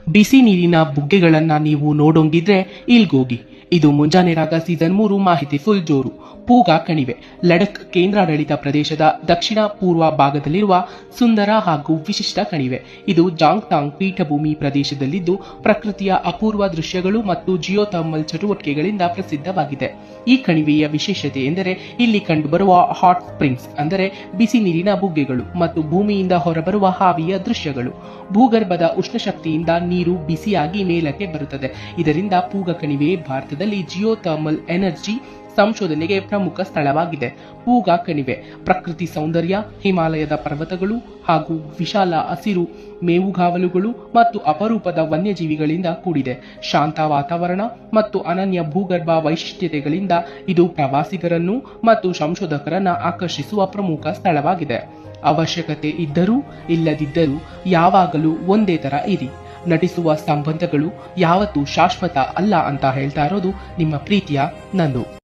ಬಿಸಿ ನೀರಿನ ಬುಗ್ಗೆಗಳನ್ನ ನೀವು ನೋಡೋಂಗಿದ್ರೆ ಇಲ್ಗೋಗಿ. ಇದು ಮುಂಜಾನೆ ರಾಗ ಸೀಸನ್ 3 ಮಾಹಿತಿ ಫುಲ್ ಜೋರು. ಪೂಗಾ ಕಣಿವೆ ಲಡಖ್ ಕೇಂದ್ರಾಡಳಿತ ಪ್ರದೇಶದ ದಕ್ಷಿಣ ಪೂರ್ವ ಭಾಗದಲ್ಲಿರುವ ಸುಂದರ ಹಾಗೂ ವಿಶಿಷ್ಟ ಕಣಿವೆ. ಇದು ಜಾಂಗ್ತಾಂಗ್ ಪೀಠಭೂಮಿ ಪ್ರದೇಶದಲ್ಲಿದ್ದು ಪ್ರಕೃತಿಯ ಅಪೂರ್ವ ದೃಶ್ಯಗಳು ಮತ್ತು ಜಿಯೋಥರ್ಮಲ್ ಚಟುವಟಿಕೆಗಳಿಂದ ಪ್ರಸಿದ್ಧವಾಗಿದೆ. ಈ ಕಣಿವೆಯ ವಿಶೇಷತೆ ಎಂದರೆ ಇಲ್ಲಿ ಕಂಡುಬರುವ ಹಾಟ್ ಸ್ಪ್ರಿಂಗ್ಸ್ ಅಂದರೆ ಬಿಸಿ ನೀರಿನ ಬುಗ್ಗೆಗಳು ಮತ್ತು ಭೂಮಿಯಿಂದ ಹೊರಬರುವ ಹಾವಿಯ ದೃಶ್ಯಗಳು. ಭೂಗರ್ಭದ ಉಷ್ಣಶಕ್ತಿಯಿಂದ ನೀರು ಬಿಸಿಯಾಗಿ ಮೇಲಕ್ಕೆ ಬರುತ್ತದೆ. ಇದರಿಂದ ಪೂಗಾ ಕಣಿವೆ ಭಾರತದಲ್ಲಿ ಜಿಯೋಥರ್ಮಲ್ ಎನರ್ಜಿ ಸಂಶೋಧನೆಗೆ ಪ್ರಮುಖ ಸ್ಥಳವಾಗಿದೆ. ಪೂಗಾ ಕಣಿವೆ ಪ್ರಕೃತಿ ಸೌಂದರ್ಯ, ಹಿಮಾಲಯದ ಪರ್ವತಗಳು ಹಾಗೂ ವಿಶಾಲ ಹಸಿರು ಮೇವುಗಾವಲುಗಳು ಮತ್ತು ಅಪರೂಪದ ವನ್ಯಜೀವಿಗಳಿಂದ ಕೂಡಿದೆ. ಶಾಂತ ವಾತಾವರಣ ಮತ್ತು ಅನನ್ಯ ಭೂಗರ್ಭ ವೈಶಿಷ್ಟ್ಯತೆಗಳಿಂದ ಇದು ಪ್ರವಾಸಿಗರನ್ನು ಮತ್ತು ಸಂಶೋಧಕರನ್ನ ಆಕರ್ಷಿಸುವ ಪ್ರಮುಖ ಸ್ಥಳವಾಗಿದೆ. ಅವಶ್ಯಕತೆ ಇದ್ದರೂ ಇಲ್ಲದಿದ್ದರೂ ಯಾವಾಗಲೂ ಒಂದೇ ತರ ಇರಿ. ನಟಿಸುವ ಸಂಬಂಧಗಳು ಯಾವತ್ತೂ ಶಾಶ್ವತ ಅಲ್ಲ ಅಂತ ಹೇಳ್ತಾ ಇರೋದು ನಿಮ್ಮ ಪ್ರೀತಿಯ ನಂದು.